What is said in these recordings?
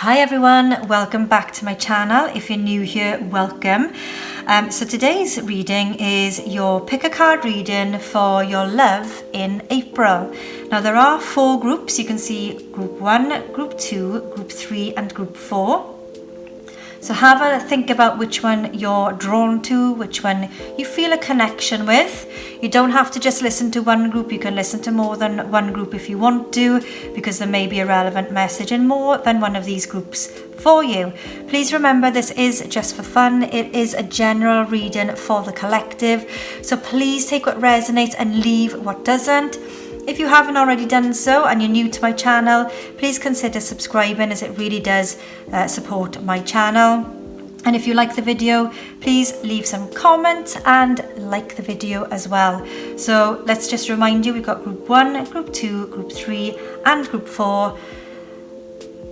Hi everyone, welcome back to my channel. If you're new here, welcome. So today's reading is your pick a card reading for your love in April. Now there are 4 groups. You can see group 1, group 2, group 3 and group 4. So have a think about which one you're drawn to, which one you feel a connection with. You don't have to just listen to one group. You can listen to more than one group if you want to, because there may be a relevant message in more than one of these groups for you. Please remember, this is just for fun. It is a general reading for the collective. So please take what resonates and leave what doesn't. If you haven't already done so and you're new to my channel, please consider subscribing, as it really does support my channel. And if you like the video, please leave some comments and like the video as well. So let's just remind you, we've got group 1, group 2, group 3 and group 4.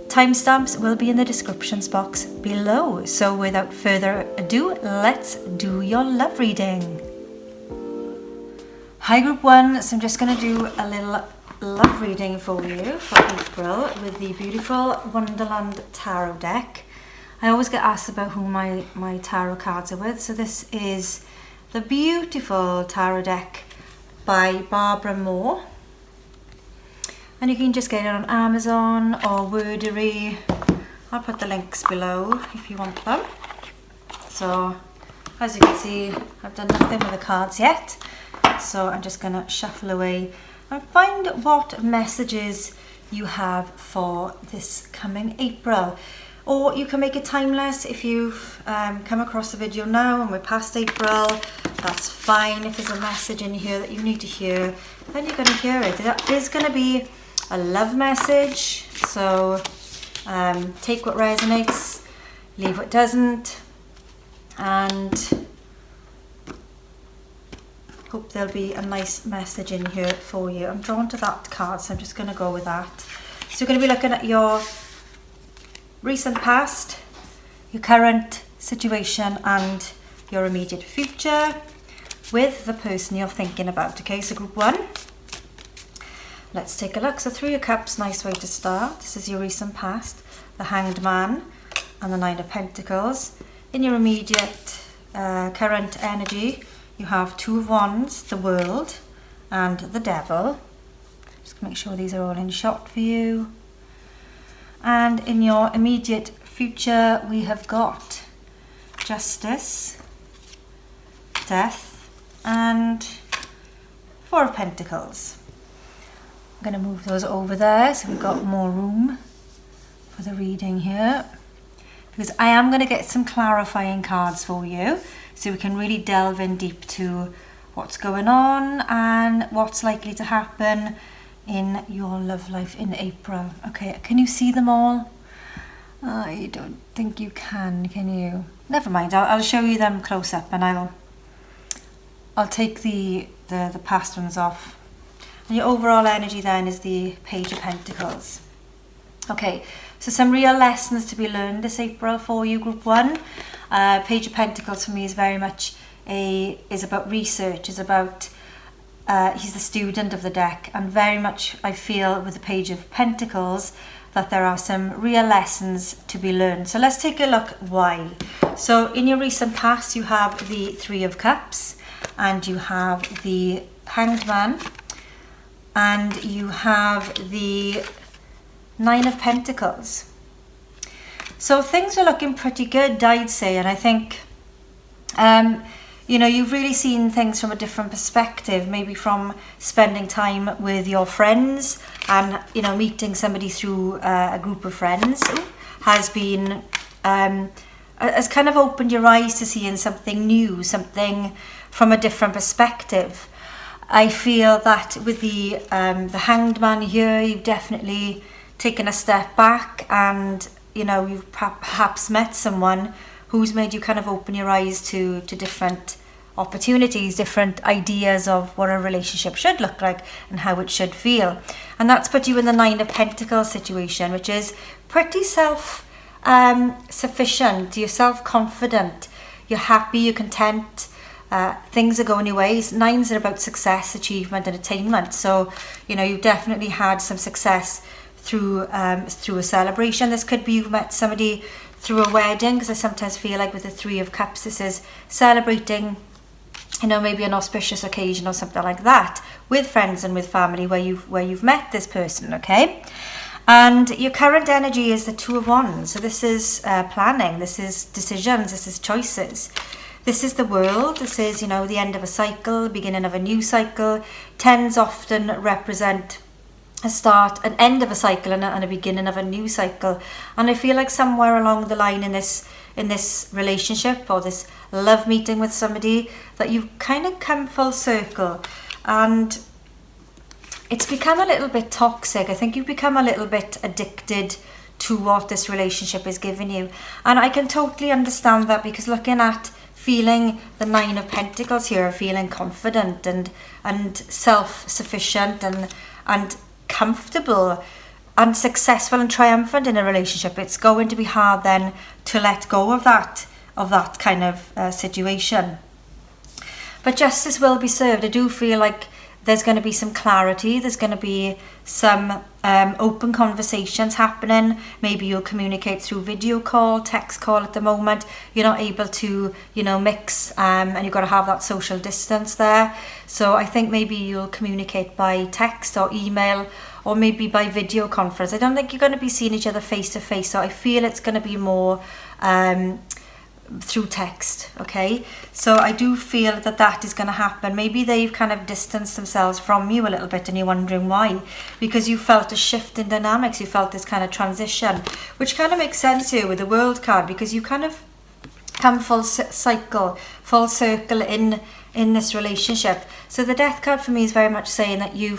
Timestamps will be in the descriptions box below. So without further ado, let's do your love reading. Hi group 1, so I'm just going to do a little love reading for you for April with the beautiful Wonderland Tarot deck. I always get asked about who my tarot cards are with, so this is the beautiful tarot deck by Barbara Moore. And you can just get it on Amazon or Wordery. I'll put the links below if you want them. So as you can see, I've done nothing with the cards yet. So I'm just going to shuffle away and find what messages you have for this coming April. Or you can make it timeless. If you've come across the video now and we're past April, that's fine. If there's a message in here that you need to hear, then you're going to hear it. That is going to be a love message. So take what resonates, leave what doesn't, and hope there'll be a nice message in here for you. I'm drawn to that card, so I'm just going to go with that. So we're going to be looking at your recent past, your current situation and your immediate future with the person you're thinking about. Okay, so group 1, let's take a look. So 3 of Cups, nice way to start. This is your recent past, the Hanged Man and the 9 of Pentacles. In your immediate current energy, you have 2 of Wands, the World, and the Devil. Just make sure these are all in shot for you. And in your immediate future, we have got Justice, Death, and 4 of Pentacles. I'm going to move those over there so we've got more room for the reading here, because I am going to get some clarifying cards for you, so we can really delve in deep to what's going on and what's likely to happen in your love life in April. Okay, can you see them all? I don't think you can you? Never mind, I'll show you them close up, and I'll take the past ones off. And your overall energy then is the Page of Pentacles. Okay, so some real lessons to be learned this April for you, group 1. Page of Pentacles for me is very much is about research, is about he's the student of the deck, and very much I feel with the Page of Pentacles that there are some real lessons to be learned. So let's take a look why. So in your recent past, you have the 3 of Cups, and you have the Hanged Man, and you have the 9 of Pentacles. So things are looking pretty good, I'd say, and I think you know, you've really seen things from a different perspective, maybe from spending time with your friends and, you know, meeting somebody through a group of friends has been has kind of opened your eyes to seeing something new, something from a different perspective. I feel that with the Hanged Man here, you've definitely taken a step back, and you know, you've perhaps met someone who's made you kind of open your eyes to different opportunities, different ideas of what a relationship should look like and how it should feel. And that's put you in the 9 of Pentacles situation, which is pretty self-sufficient, you're self-confident, you're happy, you're content, things are going your ways. 9s are about success, achievement and attainment. So, you know, you've definitely had some success through a celebration. This could be you've met somebody through a wedding, because I sometimes feel like with the Three of Cups, this is celebrating, you know, maybe an auspicious occasion or something like that with friends and with family where you've met this person, okay? And your current energy is the Two of Wands. So this is planning, this is decisions, this is choices. This is the World. This is, you know, the end of a cycle, beginning of a new cycle. Tens often represent a start, an end of a cycle and a beginning of a new cycle. And I feel like somewhere along the line in this relationship or this love meeting with somebody, that you've kind of come full circle and it's become a little bit toxic. I think you've become a little bit addicted to what this relationship is giving you. And I can totally understand that, because looking at feeling the Nine of Pentacles here, feeling confident and self-sufficient and comfortable and successful and triumphant in a relationship, it's going to be hard then to let go of that kind of situation. But justice will be served. I do feel like there's going to be some clarity. There's going to be some open conversations happening. Maybe you'll communicate through video call, text call at the moment. You're not able to, you know, mix and you've got to have that social distance there. So I think maybe you'll communicate by text or email or maybe by video conference. I don't think you're going to be seeing each other face to face. So I feel it's going to be more through text, okay? So I do feel that is going to happen. Maybe they've kind of distanced themselves from you a little bit and you're wondering why, because you felt a shift in dynamics, you felt this kind of transition, which kind of makes sense here with the World card, because you kind of come full circle in this relationship. So the Death card for me is very much saying that you're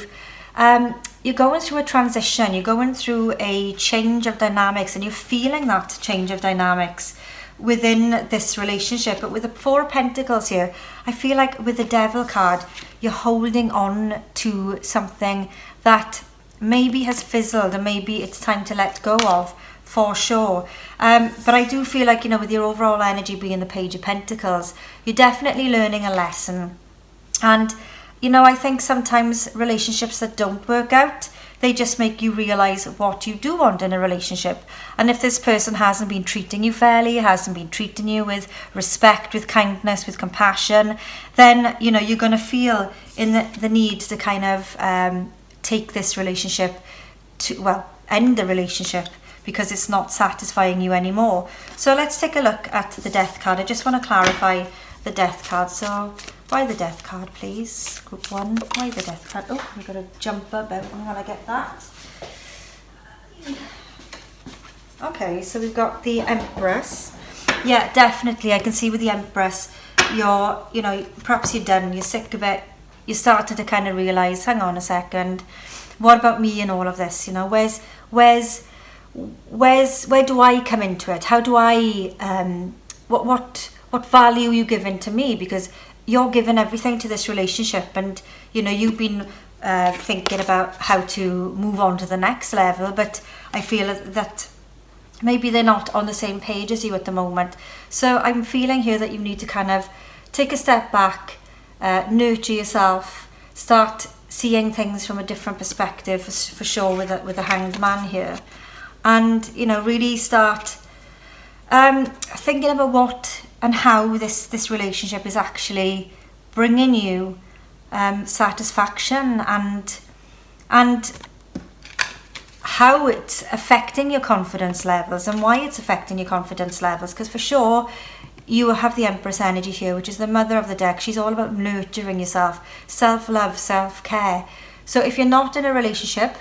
going through a transition, you're going through a change of dynamics, and you're feeling that change of dynamics within this relationship. But with the Four of Pentacles here, I feel like with the Devil card, you're holding on to something that maybe has fizzled and maybe it's time to let go of, for sure. But I do feel like, you know, with your overall energy being the Page of Pentacles, you're definitely learning a lesson. And, you know, I think sometimes relationships that don't work out, they just make you realise what you do want in a relationship. And if this person hasn't been treating you fairly, hasn't been treating you with respect, with kindness, with compassion, then, you know, you're going to feel in the need to kind of take this relationship to, well, end the relationship because it's not satisfying you anymore. So let's take a look at the Death card. I just want to clarify the Death card. So why the Death card, please? Group 1, why the Death card? Oh, we've got a jumper belt while I get that. Okay, so we've got the Empress. Yeah, definitely, I can see with the Empress, you're, you know, perhaps you're done, you're sick of it. You started to kind of realise, hang on a second, what about me in all of this? You know, where do I come into it? How do I, what value are you giving to me? Because you're giving everything to this relationship, and you know you've been thinking about how to move on to the next level, but I feel that maybe they're not on the same page as you at the moment. So I'm feeling here that you need to kind of take a step back, nurture yourself, start seeing things from a different perspective, for sure, with the Hanged Man here, and you know, really start thinking about what and how this relationship is actually bringing you satisfaction, and how it's affecting your confidence levels and why it's affecting your confidence levels. Because for sure you have the Empress energy here, which is the mother of the deck. She's all about nurturing yourself, self-love, self-care. So if you're not in a relationship,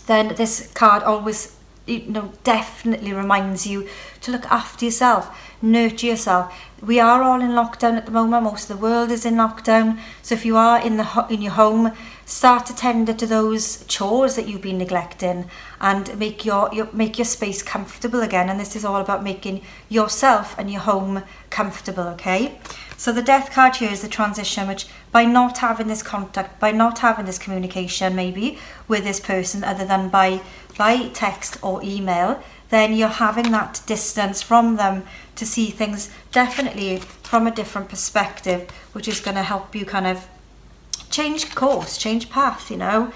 then this card always, you know, definitely reminds you to look after yourself, nurture yourself. We are all in lockdown at the moment. Most of the world is in lockdown. So if you are in your home, start to tender to those chores that you've been neglecting and make your space comfortable again. And this is all about making yourself and your home comfortable, okay? So the Death card here is the transition, which by not having this contact, by not having this communication maybe with this person other than by text or email, then you're having that distance from them to see things definitely from a different perspective, which is going to help you kind of change course, change path, you know.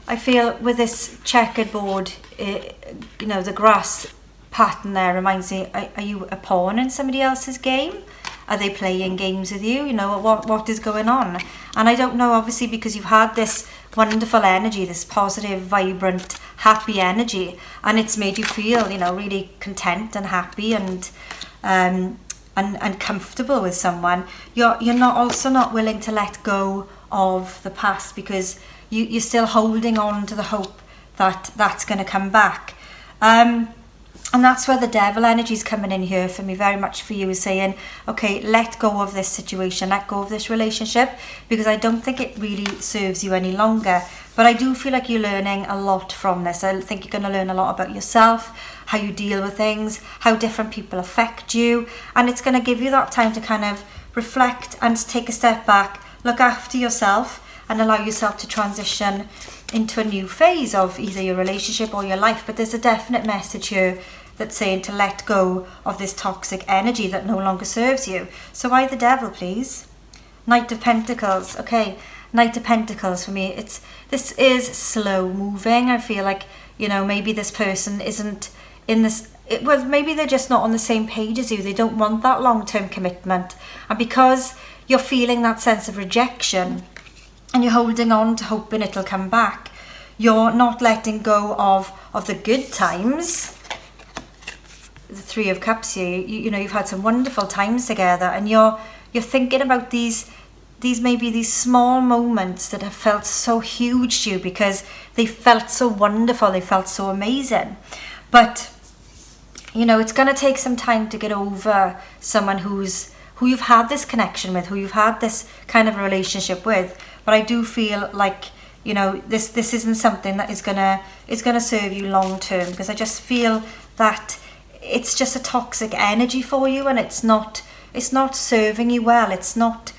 I feel with this checkered board, you know, the grass pattern there reminds me, are you a pawn in somebody else's game? Are they playing games with you? You know, what is going on? And I don't know, obviously, because you've had this wonderful energy, this positive, vibrant, happy energy, and it's made you feel, you know, really content and happy and comfortable with someone. You're not willing to let go of the past, because you're still holding on to the hope that that's going to come back. And that's where the devil energy is coming in here for me, very much for you, is saying, okay, let go of this situation, let go of this relationship, because I don't think it really serves you any longer. But I do feel like you're learning a lot from this. I think you're going to learn a lot about yourself, how you deal with things, how different people affect you. And it's going to give you that time to kind of reflect and take a step back, look after yourself, and allow yourself to transition into a new phase of either your relationship or your life. But there's a definite message here that's saying to let go of this toxic energy that no longer serves you. So why the devil, please? Knight of Pentacles. Okay, Knight of Pentacles for me, this is slow moving. I feel like, you know, maybe this person isn't in this, well, maybe they're just not on the same page as you. They don't want that long-term commitment. And because you're feeling that sense of rejection and you're holding on to hoping it'll come back, you're not letting go of the good times. The Three of Cups here, you know, you've had some wonderful times together, and you're thinking about these small moments that have felt so huge to you because they felt so wonderful, they felt so amazing. But you know, it's going to take some time to get over someone who you've had this connection with, who you've had this kind of relationship with. But I do feel like, you know, this isn't something that is gonna serve you long term, because I just feel that it's just a toxic energy for you, and it's not serving you well. It's not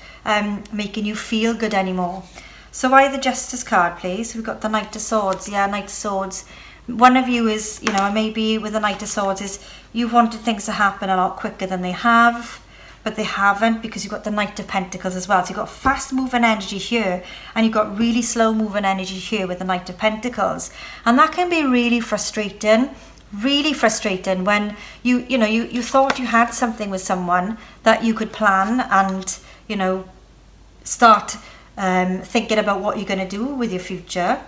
making you feel good anymore. So why the Justice card, please? We've got the Knight of Swords. Yeah, Knight of Swords. One of you is, you know, maybe with the Knight of Swords is you've wanted things to happen a lot quicker than they have, but they haven't, because you've got the Knight of Pentacles as well. So you've got fast moving energy here, and you've got really slow moving energy here with the Knight of Pentacles. And that can be really frustrating when you thought you had something with someone that you could plan and, you know, start thinking about what you're going to do with your future,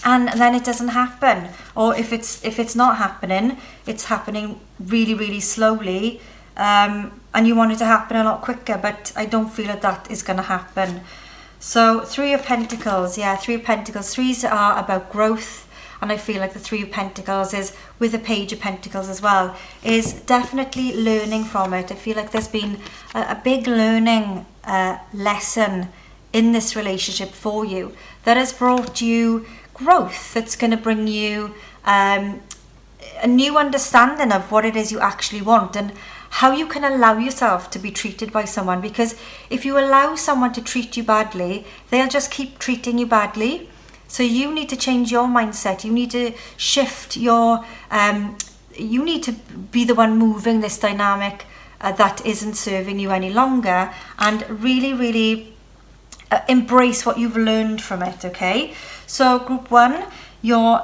and then it doesn't happen. Or if it's not happening, it's happening really, really slowly, and you want it to happen a lot quicker, but I don't feel that is going to happen. So Three of Pentacles. Yeah, Three of Pentacles. Threes are about growth, and I feel like the Three of Pentacles is, with the Page of Pentacles as well, is definitely learning from it. I feel like there's been a big learning lesson in this relationship for you that has brought you growth, that's going to bring you a new understanding of what it is you actually want and how you can allow yourself to be treated by someone. Because if you allow someone to treat you badly, they'll just keep treating you badly. So you need to change your mindset. You need to shift your, you need to be the one moving this dynamic that isn't serving you any longer, and really, really embrace what you've learned from it, okay? So group one, you're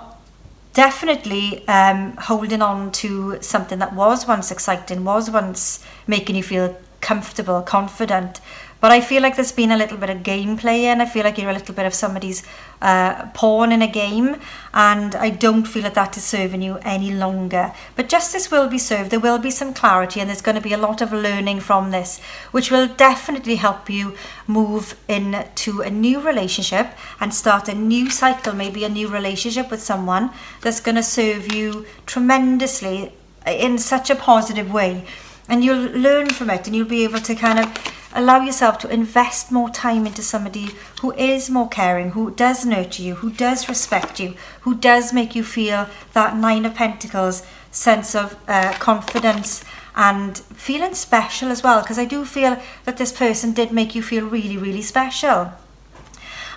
definitely holding on to something that was once exciting, was once making you feel comfortable, confident. But I feel like there's been a little bit of gameplay in. I feel like you're a little bit of somebody's pawn in a game, and I don't feel that that is serving you any longer. But justice will be served. There will be some clarity, and there's going to be a lot of learning from this, which will definitely help you move into a new relationship and start a new cycle, maybe a new relationship with someone that's going to serve you tremendously in such a positive way. And you'll learn from it, and you'll be able to kind of allow yourself to invest more time into somebody who is more caring, who does nurture you, who does respect you, who does make you feel that Nine of Pentacles sense of confidence and feeling special as well. Because I do feel that this person did make you feel really, really special.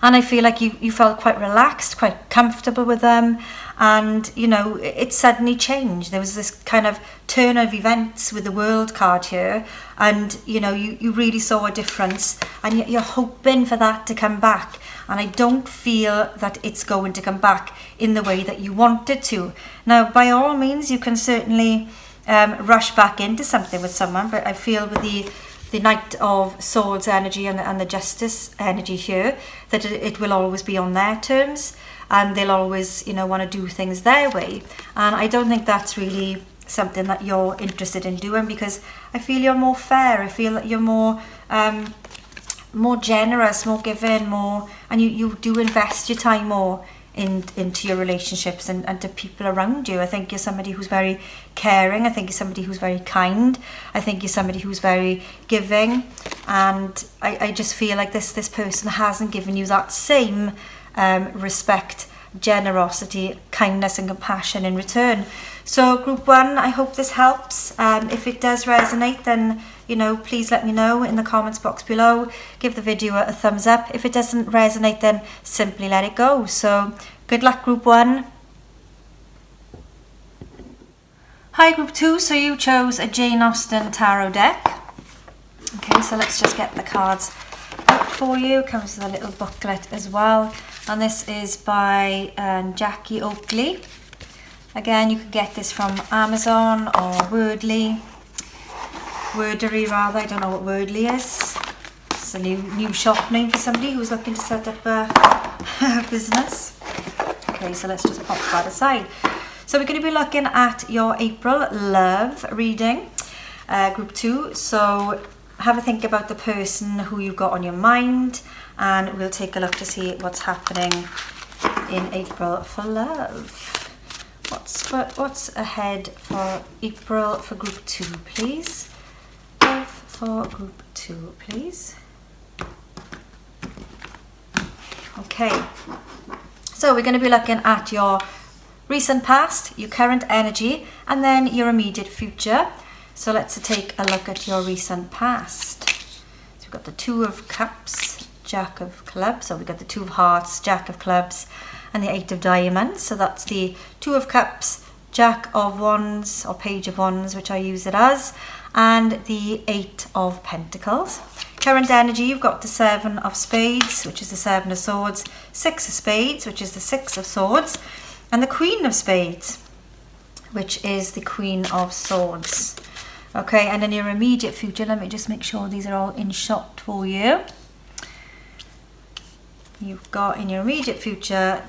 And I feel like you felt quite relaxed, quite comfortable with them. And, you know, it suddenly changed. There was this kind of turn of events with the World card here. And, you know, you really saw a difference. And you're hoping for that to come back. And I don't feel that it's going to come back in the way that you want it to. Now, by all means, you can certainly rush back into something with someone. But I feel with the Knight of Swords energy and the Justice energy here, that it will always be on their terms. And they'll always, you know, want to do things their way. And I don't think that's really something that you're interested in doing, because I feel you're more fair. I feel that you're more generous, more giving, more, and you do invest your time more into your relationships and to people around you. I think you're somebody who's very caring. I think you're somebody who's very kind. I think you're somebody who's very giving. And I just feel like this person hasn't given you that same respect, generosity, kindness and compassion in return. So group 1, I hope this helps. If it does resonate, then, you know, please let me know in the comments box below. Give the video a thumbs up. If it doesn't resonate, then simply let it go. So good luck, group 1. Hi, group 2. So you chose a Jane Austen tarot deck. Okay, so let's just get the cards out for you. Comes with a little booklet as well. And this is by Jackie Oakley. Again, you can get this from Amazon or Wordery rather. I don't know what Wordery is. It's a new shop name for somebody who's looking to set up a business. Okay, so let's just pop that aside. So we're going to be looking at your April love reading, group 2. So have a think about the person who you've got on your mind, and we'll take a look to see what's happening in April for love. What's ahead for April for group 2, please? Love for group 2, please. Okay, so we're going to be looking at your recent past, your current energy, and then your immediate future. So let's take a look at your recent past. So we've got the 2 of Cups, Jack of Clubs. So we've got the 2 of Hearts, Jack of Clubs, and the 8 of Diamonds. So that's the 2 of Cups, Jack of Wands, or Page of Wands, which I use it as, and the 8 of Pentacles. Current energy, you've got the 7 of Spades, which is the 7 of Swords, 6 of Spades, which is the 6 of Swords, and the Queen of Spades, which is the Queen of Swords. Okay, and in your immediate future, let me just make sure these are all in shot for you. You've got in your immediate future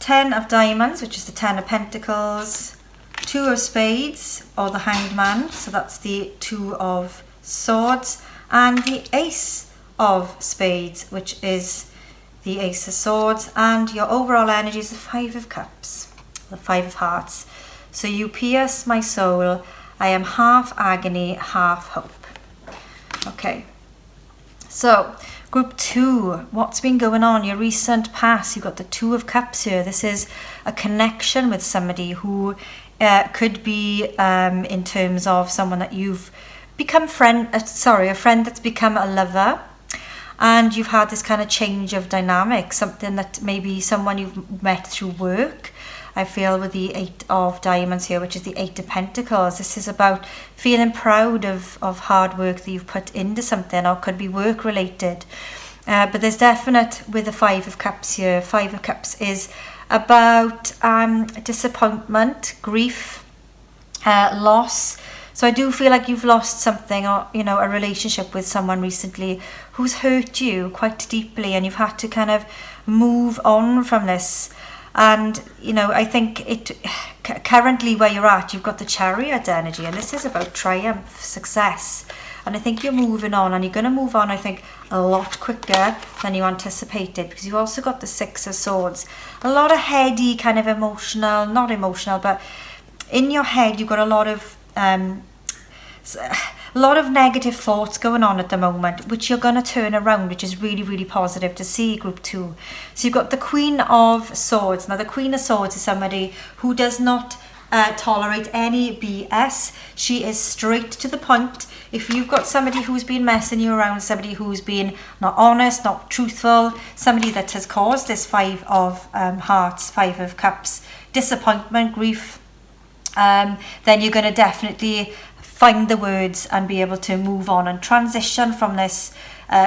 10 of Diamonds, which is the 10 of Pentacles, 2 of Spades, or the Hanged Man, so that's the 2 of Swords, and the Ace of Spades, which is the Ace of Swords, and your overall energy is the 5 of Cups, the 5 of Hearts. So you pierce my soul, I am half agony, half hope. Okay, so group 2, what's been going on? Your recent past, you've got the 2 of Cups here. This is a connection with somebody who could be in terms of someone that you've become a friend that's become a lover. And you've had this kind of change of dynamic, something that maybe someone you've met through work. I feel with the 8 of Diamonds here, which is the 8 of Pentacles. This is about feeling proud of hard work that you've put into something, or could be work related. But there's definite with the 5 of Cups here. 5 of Cups is about disappointment, grief, loss. So I do feel like you've lost something, or, you know, a relationship with someone recently who's hurt you quite deeply, and you've had to kind of move on from this. And, you know, I think currently where you're at, you've got the Chariot energy, and this is about triumph, success. And I think you're moving on, and you're going to move on, I think, a lot quicker than you anticipated, because you've also got the 6 of Swords. A lot of heady, kind of emotional, not emotional, but in your head, you've got a lot of negative thoughts going on at the moment, which you're going to turn around, which is really, really positive to see, group 2. So you've got the Queen of Swords. Now, the Queen of Swords is somebody who does not tolerate any BS. She is straight to the point. If you've got somebody who's been messing you around, somebody who's been not honest, not truthful, somebody that has caused this 5 of hearts, 5 of cups, disappointment, grief, then you're going to definitely find the words and be able to move on and transition from this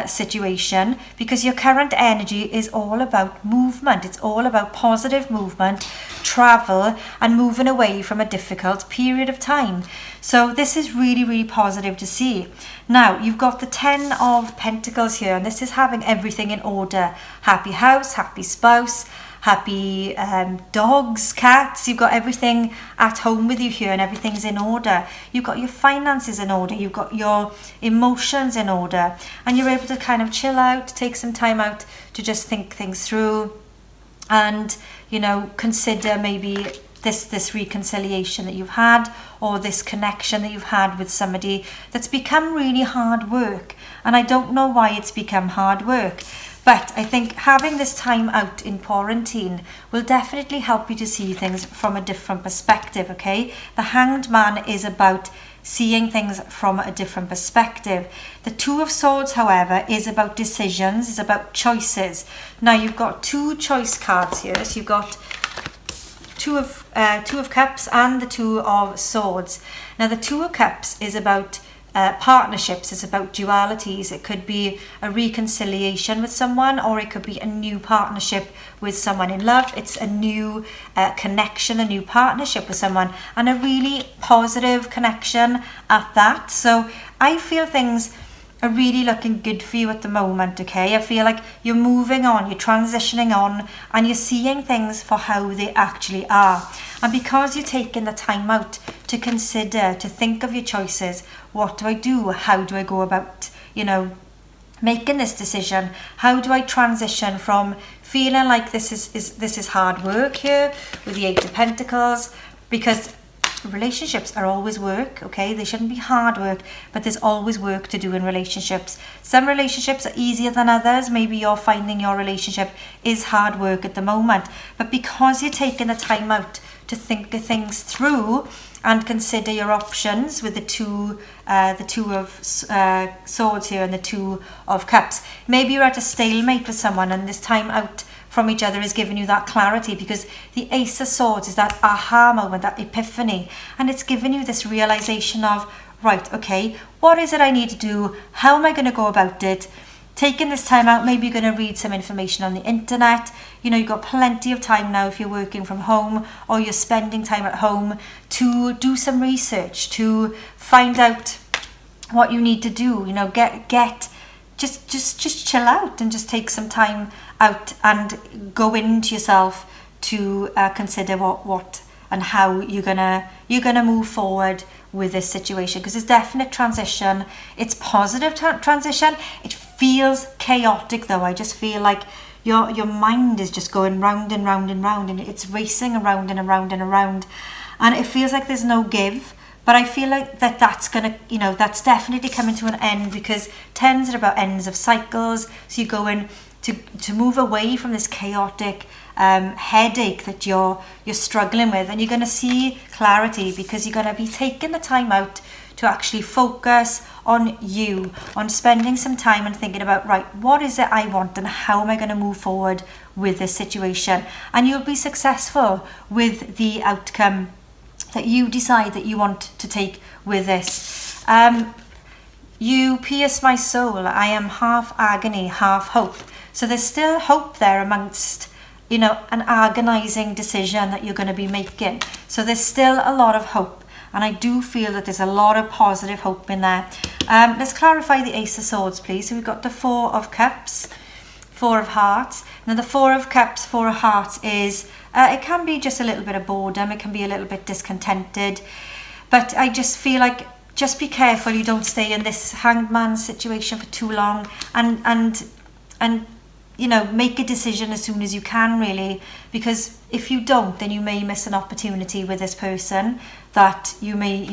situation, because your current energy is all about movement. It's all about positive movement, travel, and moving away from a difficult period of time. So this is really, really positive to see. Now, you've got the 10 of Pentacles here, and this is having everything in order. Happy house, happy spouse, happy dogs, cats. You've got everything at home with you here, and everything's in order. You've got your finances in order, you've got your emotions in order, and you're able to kind of chill out, take some time out to just think things through, and, you know, consider maybe this reconciliation that you've had, or this connection that you've had with somebody that's become really hard work. And I don't know why it's become hard work, but I think having this time out in quarantine will definitely help you to see things from a different perspective, okay? The Hanged Man is about seeing things from a different perspective. The Two of Swords, however, is about decisions, is about choices. Now, you've got 2 choice cards here. So you've got Two of Cups and the 2 of Swords. Now, the 2 of Cups is about partnerships. It's about dualities. It could be a reconciliation with someone, or it could be a new partnership with someone in love. It's a new connection, a new partnership with someone, and a really positive connection at that. So I feel things are really looking good for you at the moment, okay? I feel like you're moving on, you're transitioning on, and you're seeing things for how they actually are. And because you're taking the time out to consider, to think of your choices, what do I do? How do I go about, you know, making this decision? How do I transition from feeling like this is hard work here with the 8 of Pentacles? Because relationships are always work, okay? They shouldn't be hard work, but there's always work to do in relationships. Some relationships are easier than others. Maybe you're finding your relationship is hard work at the moment, but because you're taking the time out to think of things through and consider your options with the two of Swords here and the 2 of Cups, maybe you're at a stalemate with someone, and this time out from each other is giving you that clarity, because the Ace of Swords is that aha moment, that epiphany, and it's giving you this realization of, right, okay, what is it I need to do? How am I going to go about it? Taking this time out, maybe you're going to read some information on the internet. You know, you've got plenty of time now if you're working from home or you're spending time at home to do some research, to find out what you need to do. You know, just chill out and just take some time out and go into yourself to consider what and how you're gonna move forward with this situation, because it's definite transition. It's positive transition. It feels chaotic though. I just feel like your mind is just going round and round and round, and it's racing around and around and around, and it feels like there's no give. But I feel like that's gonna, you know, that's definitely coming to an end, because 10s are about ends of cycles. So you're going to move away from this chaotic headache that you're struggling with, and you're going to see clarity, because you're going to be taking the time out to actually focus on you, on spending some time and thinking about, right, what is it I want and how am I going to move forward with this situation? And you'll be successful with the outcome that you decide that you want to take with this. You pierce my soul. I am half agony, half hope. So there's still hope there amongst, you know, an agonizing decision that you're going to be making. So there's still a lot of hope. And I do feel that there's a lot of positive hope in there. Let's clarify the Ace of Swords, please. So we've got the 4 of Cups, 4 of Hearts. Now the 4 of Cups, 4 of Hearts is, it can be just a little bit of boredom. It can be a little bit discontented. But I just feel like, just be careful you don't stay in this Hanged Man situation for too long, and you know, make a decision as soon as you can, really, because if you don't, then you may miss an opportunity with this person that you may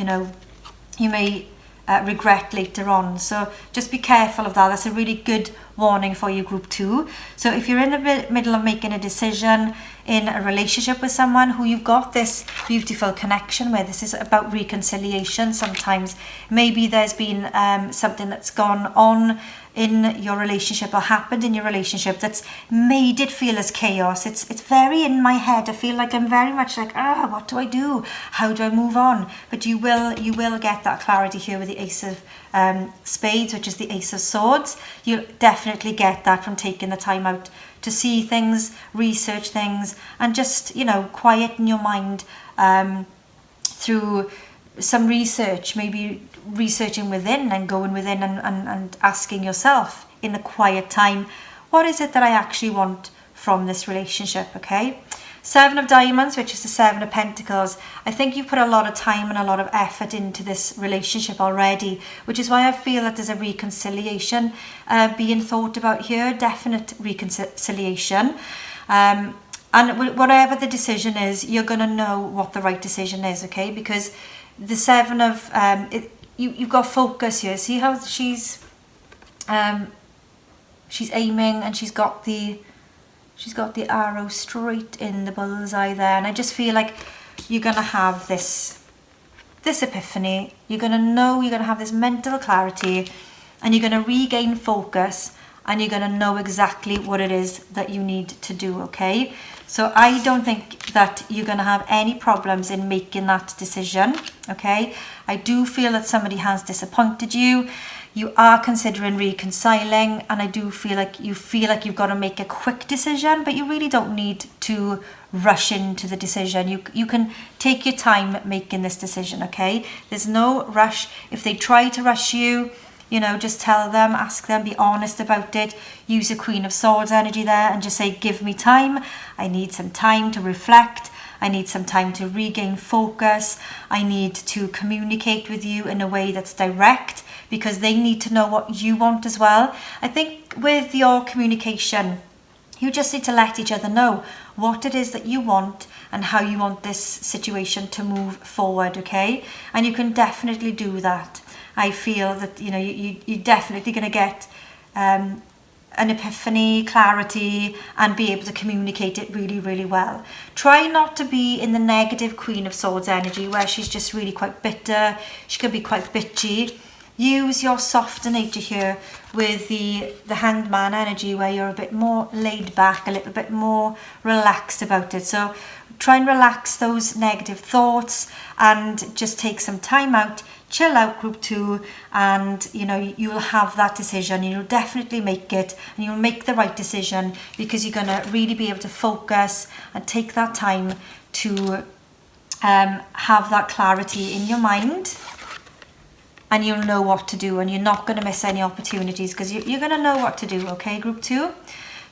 regret later on. So just be careful of that. That's a really good warning for you, group 2. So if you're in the middle of making a decision in a relationship with someone who you've got this beautiful connection with, this is about reconciliation. Sometimes maybe there's been something that's gone on in your relationship or happened in your relationship that's made it feel as chaos. It's very in my head. I feel like I'm very much like, what do I do? How do I move on? But you will get that clarity here with the Ace of Spades, which is the Ace of Swords. You'll definitely get that from taking the time out to see things, research things, and just, you know, quieten your mind through some research, maybe researching within and going within and asking yourself in the quiet time, what is it that I actually want from this relationship, okay? 7 of Diamonds, which is the 7 of Pentacles. I think you've put a lot of time and a lot of effort into this relationship already, which is why I feel that there's a reconciliation being thought about here, definite reconciliation. And whatever the decision is, you're going to know what the right decision is, okay? Because the 7 of... you've got focus here. See how she's aiming and she's got the arrow straight in the bullseye there, and I just feel like you're gonna have this epiphany. You're gonna know, you're gonna have this mental clarity, and you're gonna regain focus, and you're gonna know exactly what it is that you need to do, okay? So I don't think that you're gonna have any problems in making that decision, okay? I do feel that somebody has disappointed you. You are considering reconciling, and I do feel like you've got to make a quick decision, but you really don't need to rush into the decision. You can take your time making this decision, okay? There's no rush. If they try to rush you, you know, just tell them, ask them, be honest about it. Use the Queen of Swords energy there and just say, give me time. I need some time to reflect. I need some time to regain focus. I need to communicate with you in a way that's direct, because they need to know what you want as well. I think with your communication, you just need to let each other know what it is that you want and how you want this situation to move forward, okay? And you can definitely do that. I feel that, you know, you're definitely going to get an epiphany, clarity, and be able to communicate it really, really well. Try not to be in the negative Queen of Swords energy where she's just really quite bitter. She can be quite bitchy. Use your softer nature here with the Hanged Man energy where you're a bit more laid back, a little bit more relaxed about it. So try and relax those negative thoughts and just take some time out, chill out, group 2, and you know, you'll have that decision. You'll definitely make it, and you'll make the right decision, because you're going to really be able to focus and take that time to have that clarity in your mind. And you'll know what to do, and you're not going to miss any opportunities, because you're going to know what to do, okay, group 2?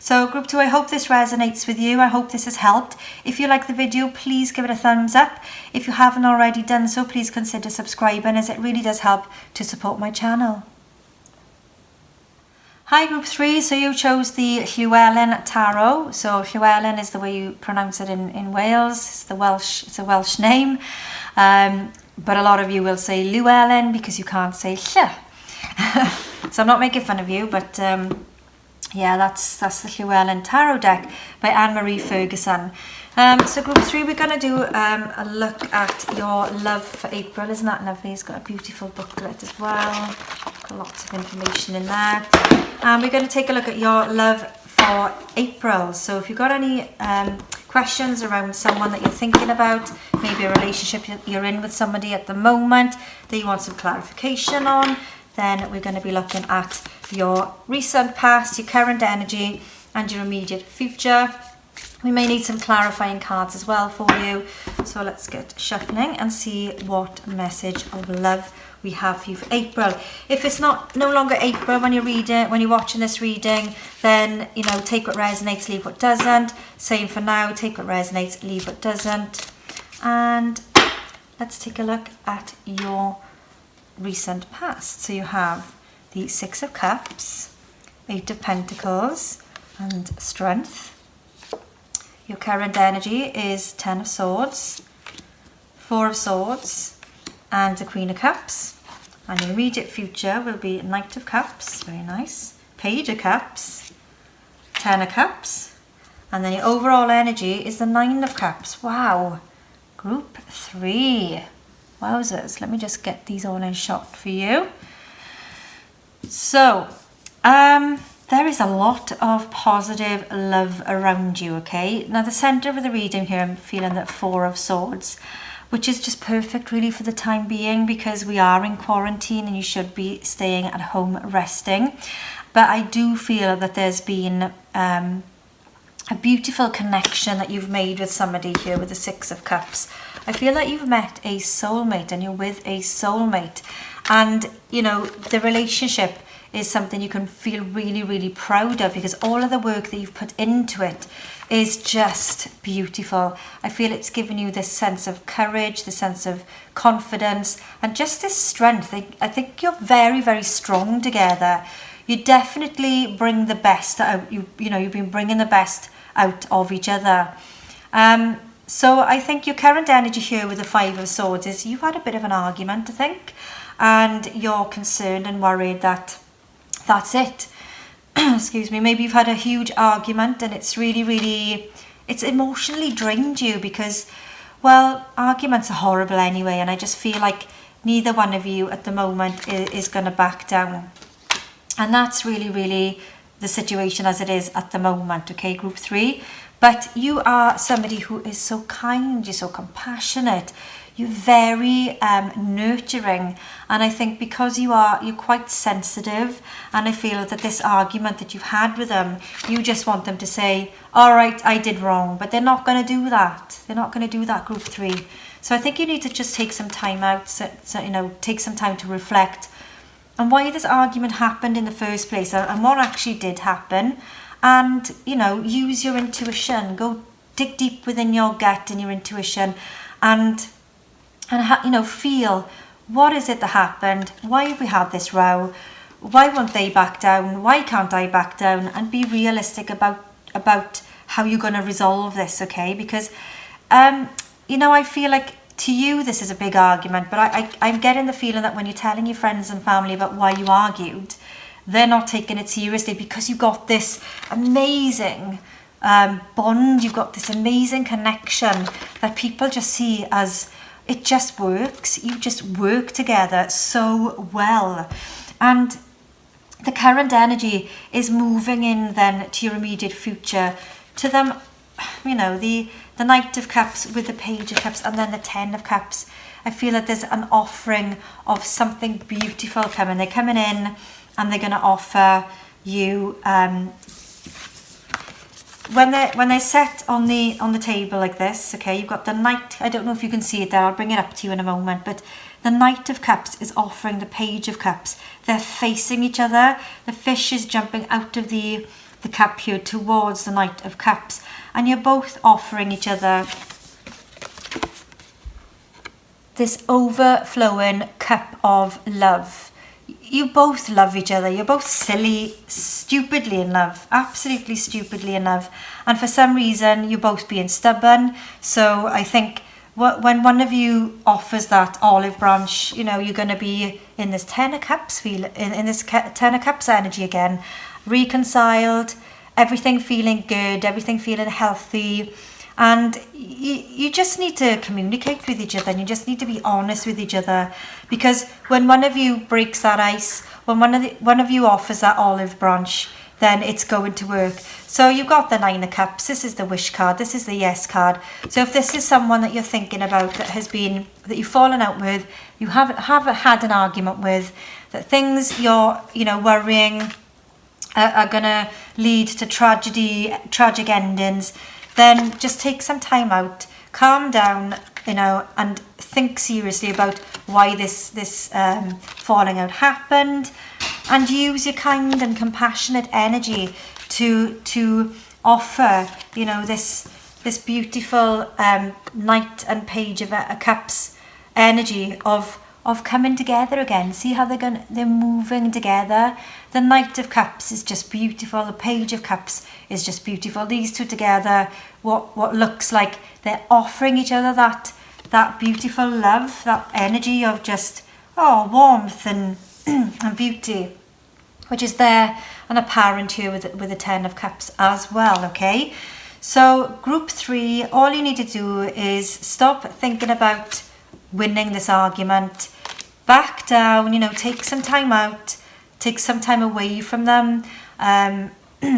So group 2, I hope this resonates with you. I hope this has helped. If you like the video, please give it a thumbs up. If you haven't already done so, please consider subscribing, as it really does help to support my channel. Hi group 3, so you chose the Llewellyn Tarot. So Llewellyn is the way you pronounce it in Wales. It's a Welsh name. But a lot of you will say Llewellyn because you can't say Lle. So I'm not making fun of you, but yeah, that's the Llewellyn Tarot deck by Anne-Marie Ferguson. So group 3, we're going to do a look at your love for April. Isn't that lovely? It's got a beautiful booklet as well. Got lots of information in there. And we're going to take a look at your love for April. So if you've got any questions around someone that you're thinking about, maybe a relationship you're in with somebody at the moment that you want some clarification on, then we're going to be looking at your recent past, your current energy, and your immediate future. We may need some clarifying cards as well for you. So let's get shuffling and see what message of love we have for you for April. If it's no longer April when you're watching this reading, then you know, take what resonates, leave what doesn't. Same for now, take what resonates, leave what doesn't. And let's take a look at your recent past. So you have the 6 of Cups, 8 of Pentacles, and Strength. Your current energy is 10 of Swords, 4 of Swords, and the Queen of Cups. And your immediate future will be Knight of Cups, very nice, Page of Cups, Ten of Cups, and then your overall energy is the Nine of Cups. Wow, group 3. Wowzers, let me just get these all in shot for you. So, there is a lot of positive love around you, okay? Now, the centre of the reading here, I'm feeling that 4 of Swords, which is just perfect really for the time being because we are in quarantine and you should be staying at home resting. But I do feel that there's been a beautiful connection that you've made with somebody here with the 6 of Cups. I feel like you've met a soulmate and you're with a soulmate. And, you know, the relationship is something you can feel really, really proud of because all of the work that you've put into it is just beautiful. I feel it's given you this sense of courage, this sense of confidence, and just this strength. I think you're very, very strong together. You definitely bring the best out. You've been bringing the best out of each other. So I think your current energy here with the 5 of Swords is you've had a bit of an argument, I think, and you're concerned and worried that that's it. Excuse me. Maybe you've had a huge argument and it's really, really, it's emotionally drained you because, well, arguments are horrible anyway, and I just feel like neither one of you at the moment is going to back down. And that's really, really the situation as it is at the moment, okay, group 3. But you are somebody who is so kind, you're so compassionate, you're very nurturing, and I think because you're quite sensitive, and I feel that this argument that you've had with them, you just want them to say, all right, I did wrong, but they're not going to do that. They're not going to do that, group 3. So I think you need to just take some time out, take some time to reflect on why this argument happened in the first place and what actually did happen, and, use your intuition. Go dig deep within your gut and your intuition and feel what is it that happened, why have we had this row, why won't they back down, why can't I back down, and be realistic about how you're going to resolve this, okay? Because I feel like to you this is a big argument, but I'm getting the feeling that when you're telling your friends and family about why you argued, they're not taking it seriously because you've got this amazing bond, you've got this amazing connection that people just see as it just works. You just work together so well. And the current energy is moving in then to your immediate future, to them, the Knight of Cups with the Page of Cups and then the 10 of Cups. I feel that there's an offering of something beautiful coming. They're coming in and they're going to offer you when they're set on the table like this, okay, you've got the Knight. I don't know if you can see it there, I'll bring it up to you in a moment, but the Knight of Cups is offering the Page of Cups. They're facing each other. The fish is jumping out of the cup here towards the Knight of Cups, and you're both offering each other this overflowing cup of love. You both love each other. You're both silly, stupidly in love, absolutely stupidly in love. And for some reason, you're both being stubborn. So I think when one of you offers that olive branch, you're going to be in this 10 of Cups in this 10 of Cups energy again, reconciled, everything feeling good, everything feeling healthy. And you just need to communicate with each other, and you just need to be honest with each other, because when one of you breaks that ice, when one of you offers that olive branch, then it's going to work. So you've got the 9 of Cups. This is the wish card. This is the yes card. So if this is someone that you're thinking about that you've fallen out with, you haven't had an argument with, that things you're worrying are gonna lead to tragic endings, then just take some time out, calm down, and think seriously about why this falling out happened, and use your kind and compassionate energy to offer, this beautiful Knight and Page of Cups energy of coming together again. See how they're moving together. The Knight of Cups is just beautiful. The Page of Cups is just beautiful. These two together, what looks like they're offering each other that beautiful love, that energy of just warmth and, and beauty, which is there and apparent here with the Ten of Cups as well, okay? So group 3, all you need to do is stop thinking about winning this argument, back down, you know, take some time out, take some time away from them,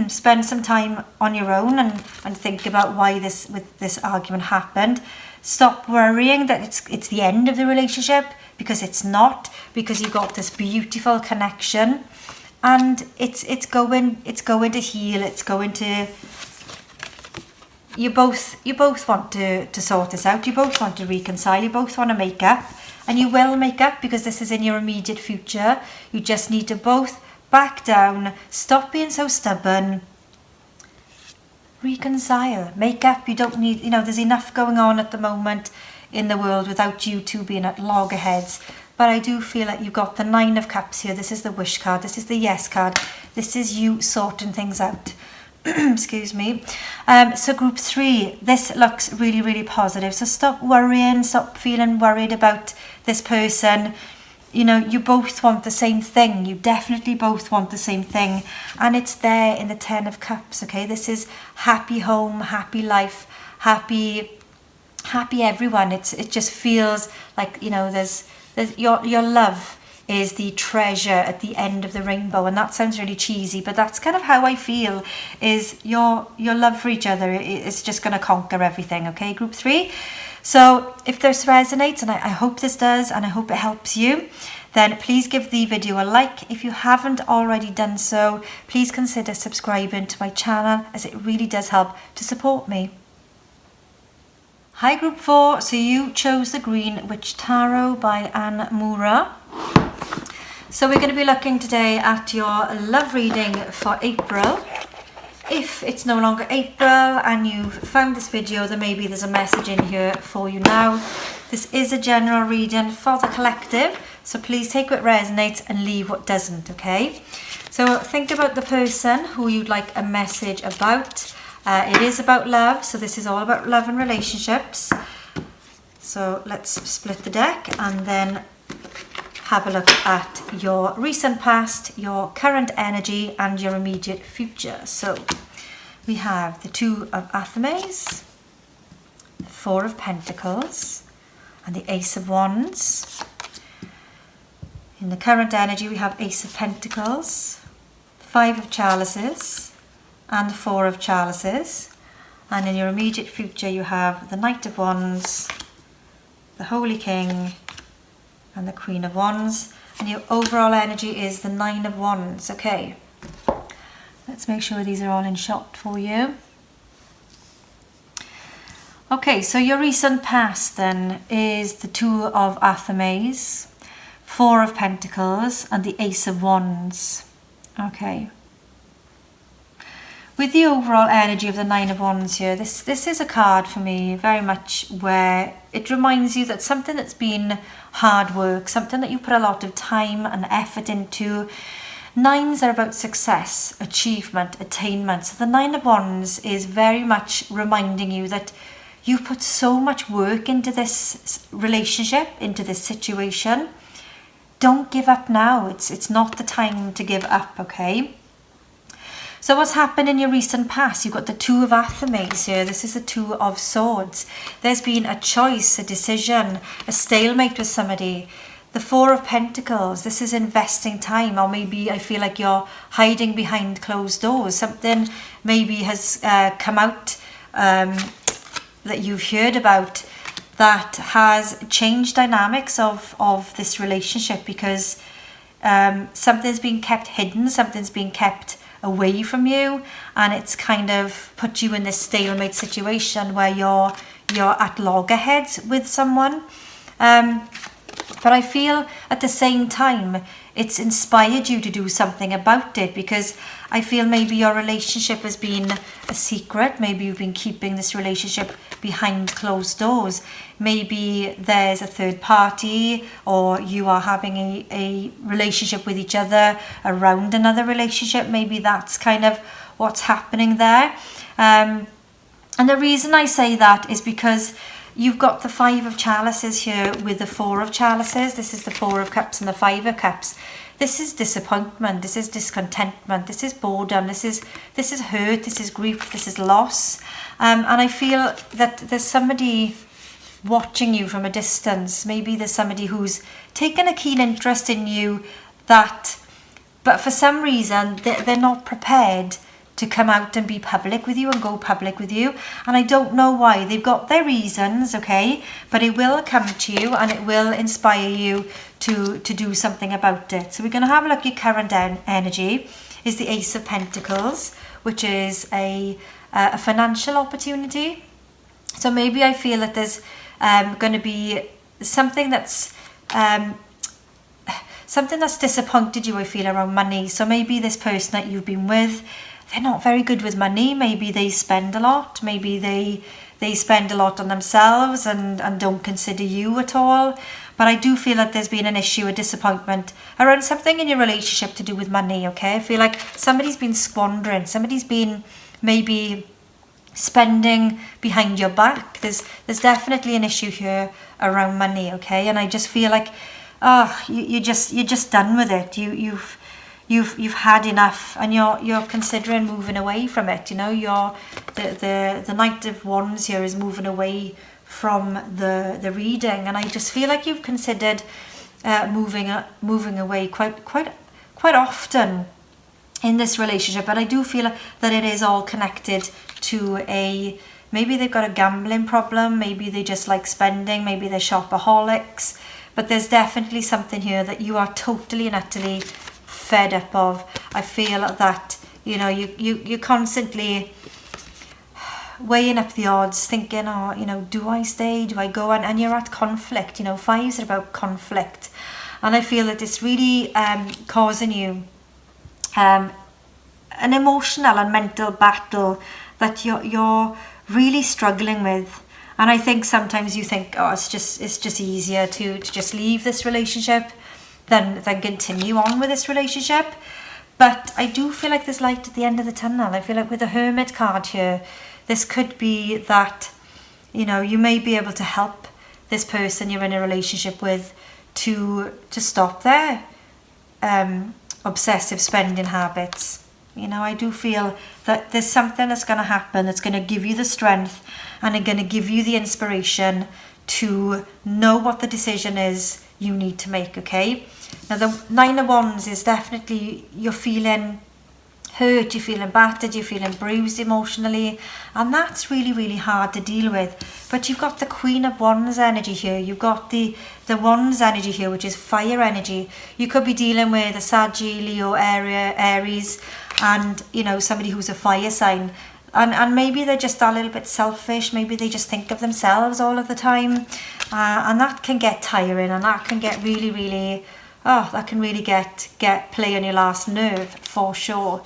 spend some time on your own and think about why this argument happened. Stop worrying that it's the end of the relationship, because it's not, because you got this beautiful connection, and it's going to heal. It's going to, you both want to sort this out. You both want to reconcile. You both want to make up, and you will make up, because this is in your immediate future. You just need to both back down, stop being so stubborn, reconcile, make up. You don't need, you know, there's enough going on at the moment in the world without you two being at loggerheads. But I do feel like you've got the Nine of Cups here. This is the wish card. This is the yes card. This is you sorting things out. Excuse me. So group 3, this looks really, really positive. So stop worrying, stop feeling worried about this person. You know, you both want the same thing. You definitely both want the same thing. And it's there in the Ten of Cups, okay? This is happy home, happy life, happy everyone. It just feels like, you know, there's your love is the treasure at the end of the rainbow. And that sounds really cheesy, but that's kind of how I feel, is your love for each other is just going to conquer everything, okay, group 3? So if this resonates, and I hope this does, and I hope it helps you, then please give the video a like. If you haven't already done so, please consider subscribing to my channel, as it really does help to support me. Hi group 4, so you chose the Green Witch Tarot by Anne Moura. So we're going to be looking today at your love reading for April. If it's no longer April and you've found this video, then maybe there's a message in here for you now. This is a general reading for the collective, so please take what resonates and leave what doesn't, okay? So think about the person who you'd like a message about. It is about love, so this is all about love and relationships. So let's split the deck and then have a look at your recent past, your current energy, and your immediate future. So we have the Two of Athemes, the Four of Pentacles, and the Ace of Wands. In the current energy, we have Ace of Pentacles, Five of Chalices, and the Four of Chalices. And in your immediate future, you have the Knight of Wands, the Holy King, and the Queen of Wands. And your overall energy is the Nine of Wands. Okay, let's make sure these are all in shot for you. Okay, so your recent past then is the Two of Athemes, Four of Pentacles, and the Ace of Wands. Okay. With the overall energy of the Nine of Wands here, this is a card for me very much where it reminds you that something that's been hard work, something that you put a lot of time and effort into. Nines are about success, achievement, attainment. So the Nine of Wands is very much reminding you that you've put so much work into this relationship, into this situation. Don't give up now. It's not the time to give up, okay? So what's happened in your recent past? You've got the Two of Athemes here. This is the Two of Swords. There's been a choice, a decision, a stalemate with somebody. The Four of Pentacles. This is investing time, or maybe I feel like you're hiding behind closed doors. Something maybe has come out that you've heard about that has changed dynamics of this relationship, because something's been kept hidden, something's been kept away from you, and it's kind of put you in this stalemate situation where you're at loggerheads with someone. But I feel at the same time it's inspired you to do something about it, because I feel maybe your relationship has been a secret. Maybe you've been keeping this relationship behind closed doors. Maybe there's a third party, or you are having a relationship with each other around another relationship. Maybe that's kind of what's happening there. And the reason I say that is because you've got the 5 of chalices here with the 4 of chalices. This is the 4 of cups and the 5 of cups. This is disappointment, this is discontentment, this is boredom, this is hurt, this is grief, this is loss. And I feel that there's somebody watching you from a distance. Maybe there's somebody who's taken a keen interest in you, but for some reason they're not prepared to come out and be public with you and go public with you. And I don't know why. They've got their reasons, okay? But it will come to you and it will inspire you to do something about it. So we're going to have a look at your current energy. Is the Ace of Pentacles, which is a financial opportunity. So maybe I feel that there's going to be something that's disappointed you, I feel, around money. So maybe this person that you've been with, they're not very good with money. Maybe they spend a lot. Maybe they spend a lot on themselves and don't consider you at all. But I do feel that there's been an issue, a disappointment around something in your relationship to do with money, okay? I feel like somebody's been squandering. Somebody's been maybe spending behind your back. There's definitely an issue here around money, okay? And I just feel like, you're just done with it. You've had enough, and you're considering moving away from it. You know, the Knight of Wands here is moving away from the reading, and I just feel like you've considered moving away quite often in this relationship. But I do feel that it is all connected to maybe they've got a gambling problem, maybe they just like spending, maybe they're shopaholics. But there's definitely something here that you are totally and utterly fed up of. I feel that, you know, you're constantly weighing up the odds, thinking, do I stay, do I go? And you're at conflict. You know, 5s are about conflict. And I feel that it's really causing you an emotional and mental battle that you're really struggling with. And I think sometimes you think, it's just easier to just leave this relationship than continue on with this relationship. But I do feel like there's light at the end of the tunnel. I feel like with the Hermit card here, this could be that, you know, you may be able to help this person you're in a relationship with to stop their obsessive spending habits. You know, I do feel that there's something that's going to happen that's going to give you the strength and it's going to give you the inspiration to know what the decision is you need to make, okay? Now, the 9 of Wands is definitely, you're feeling hurt, you're feeling battered, you're feeling bruised emotionally, and that's really, really hard to deal with. But you've got the Queen of Wands energy here. You've got the Wands energy here, which is fire energy. You could be dealing with a Sagittarius, Leo, Aries, and, you know, somebody who's a fire sign. And maybe they're just a little bit selfish. Maybe they just think of themselves all of the time. And that can get tiring, and that can get really, really... that can really get play on your last nerve, for sure.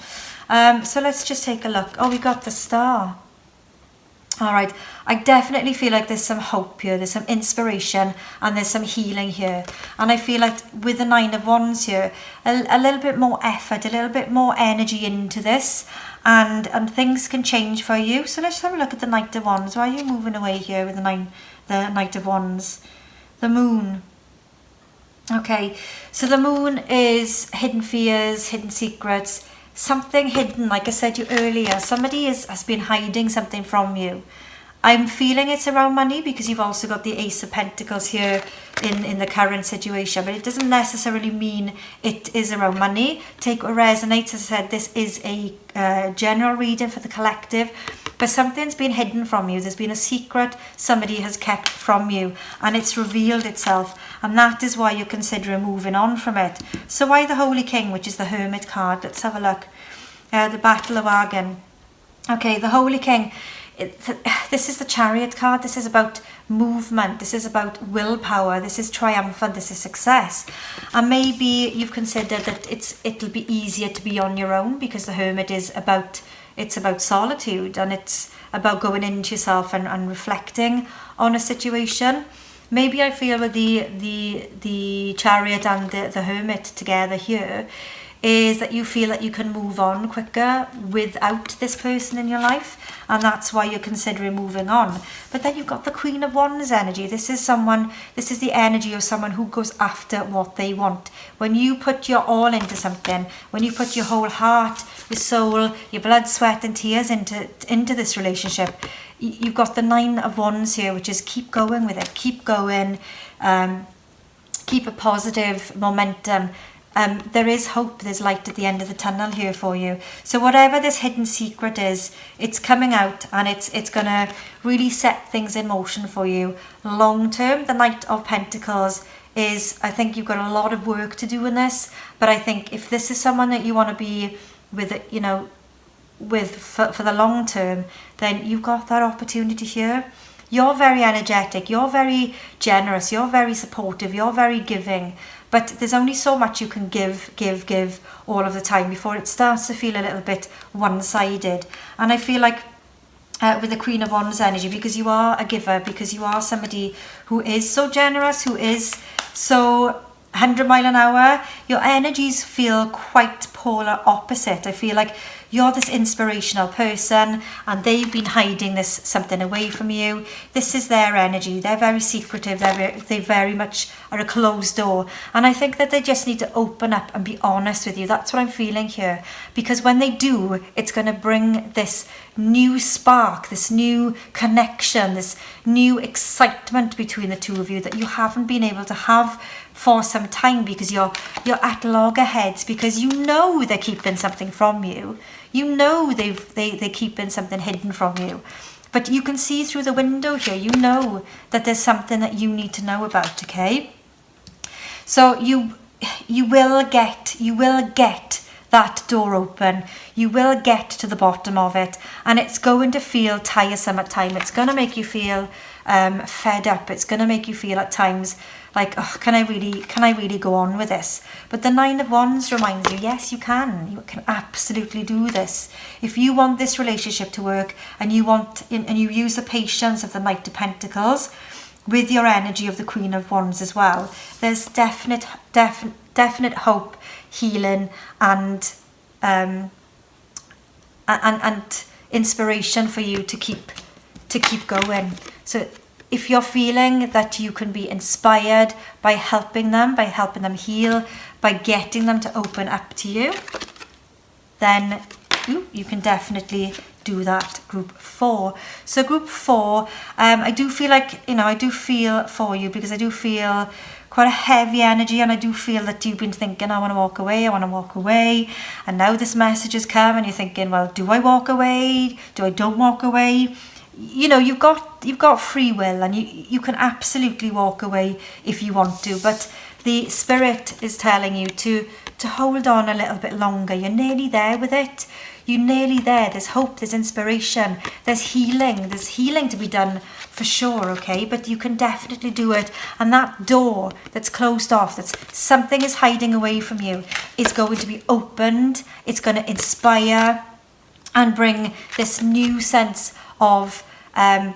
So let's just take a look. Oh, we got the Star. All right. I definitely feel like there's some hope here. There's some inspiration and there's some healing here. And I feel like with the 9 of Wands here, a little bit more effort, a little bit more energy into this. And things can change for you. So let's have a look at the Knight of Wands. Why are you moving away here with the Knight of Wands? The Moon. Okay, so the Moon is hidden fears, hidden secrets, something hidden. Like I said to you earlier, somebody has been hiding something from you. I'm feeling it's around money because you've also got the Ace of Pentacles here in the current situation, but it doesn't necessarily mean it is around money. Take what resonates. As I said, this is a general reading for the collective, but something's been hidden from you. There's been a secret somebody has kept from you, and it's revealed itself, and that is why you're considering moving on from it. So why the Holy King, which is the Hermit card? Let's have a look. The Battle of Argan. Okay, the Holy King. This is the Chariot card. This is about movement. This is about willpower. This is triumphant. This is success. And maybe you've considered that it'll be easier to be on your own because the Hermit is about solitude, and it's about going into yourself and reflecting on a situation. Maybe I feel with the Chariot and the Hermit together here, is that you feel that you can move on quicker without this person in your life, and that's why you're considering moving on. But then you've got the Queen of Wands energy. This is the energy of someone who goes after what they want. When you put your all into something, when you put your whole heart, your soul, your blood, sweat and tears into this relationship, you've got the Nine of Wands here, which is keep going with it, keep going, keep a positive momentum. There is hope, there's light at the end of the tunnel here for you. So whatever this hidden secret is, it's coming out, and it's going to really set things in motion for you long term. The Knight of Pentacles is, I think you've got a lot of work to do in this, but I think if this is someone that you want to be with, for the long term, then you've got that opportunity here. You're very energetic, you're very generous, you're very supportive, you're very giving, but there's only so much you can give all of the time before it starts to feel a little bit one-sided. And I feel like with the Queen of Wands energy, because you are a giver, because you are somebody who is so generous, who is so 100 mile an hour, your energies feel quite polar opposite. I feel like you're this inspirational person and they've been hiding something away from you. This is their energy. They're very secretive. They very much are a closed door. And I think that they just need to open up and be honest with you. That's what I'm feeling here. Because when they do, it's going to bring this new spark, this new connection, this new excitement between the two of you that you haven't been able to have for some time, because you're at loggerheads, because you know they're keeping something from you. You know they're keeping something hidden from you. But you can see through the window here, you know that there's something that you need to know about, okay? So you will get that door open. You will get to the bottom of it, and it's going to feel tiresome at times. It's going to make you feel fed up. It's going to make you feel at times like, oh, can I really go on with this? But the Nine of Wands reminds you, yes, you can absolutely do this. If you want this relationship to work, and you use the patience of the Knight of Pentacles with your energy of the Queen of Wands as well, there's definite hope, healing, and inspiration for you to keep going. So if you're feeling that you can be inspired by helping them heal, by getting them to open up to you, then you can definitely do that. Group 4. So group 4, I do feel like, I do feel for you, because I do feel quite a heavy energy, and I do feel that you've been thinking, I want to walk away, and now this message has come, and you're thinking, well, do I walk away? Do I don't walk away? You've got free will, and you can absolutely walk away if you want to, but the Spirit is telling you to hold on a little bit longer. You're nearly there with it. You're nearly there. There's hope, there's inspiration, there's healing to be done for sure, okay? But you can definitely do it, and that door that's closed off, that's something is hiding away from you, is going to be opened. It's going to inspire and bring this new sense of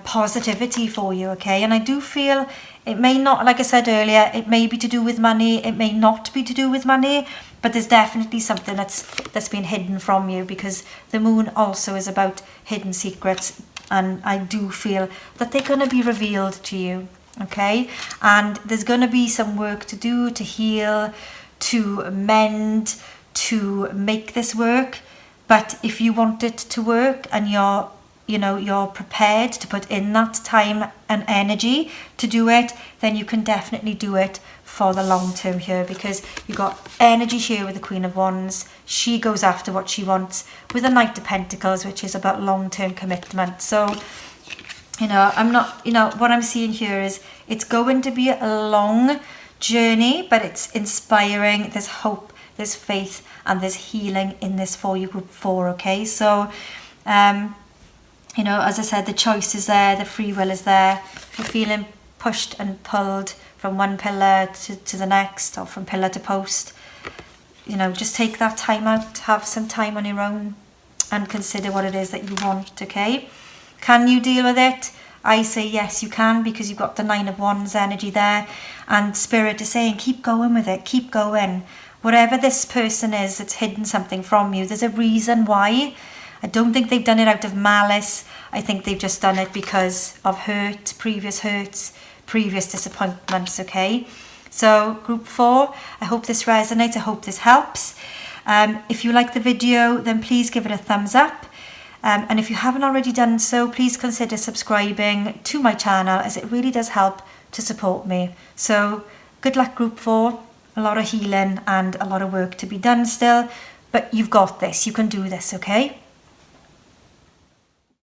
positivity for you, okay? And I do feel it may not, like I said earlier, it may be to do with money, it may not be to do with money, but there's definitely something that's been hidden from you, because the moon also is about hidden secrets, and I do feel that they're going to be revealed to you, okay? And there's going to be some work to do, to heal, to mend, to make this work. But if you want it to work, and you're prepared to put in that time and energy to do it, then you can definitely do it for the long term here, because you've got energy here with the Queen of Wands. She goes after what she wants with the Knight of Pentacles, which is about long-term commitment. So, what I'm seeing here is it's going to be a long journey, but it's inspiring. There's hope, there's faith, and there's healing in this for you, group 4, okay? So, as I said, the choice is there, the free will is there. If you're feeling pushed and pulled from one pillar to the next, or from pillar to post, just take that time out, have some time on your own, and consider what it is that you want, okay? Can you deal with it? I say yes, you can, because you've got the Nine of Wands energy there, and Spirit is saying keep going with it, keep going. whatever this person is that's hidden something from you, there's a reason why. I don't think they've done it out of malice. I think they've just done it because of hurts, previous disappointments, okay? So group 4, I hope this resonates. I hope this helps. If you like the video, then please give it a thumbs up. And if you haven't already done so, please consider subscribing to my channel, as it really does help to support me. So good luck group 4, a lot of healing and a lot of work to be done still, but you've got this, you can do this, okay?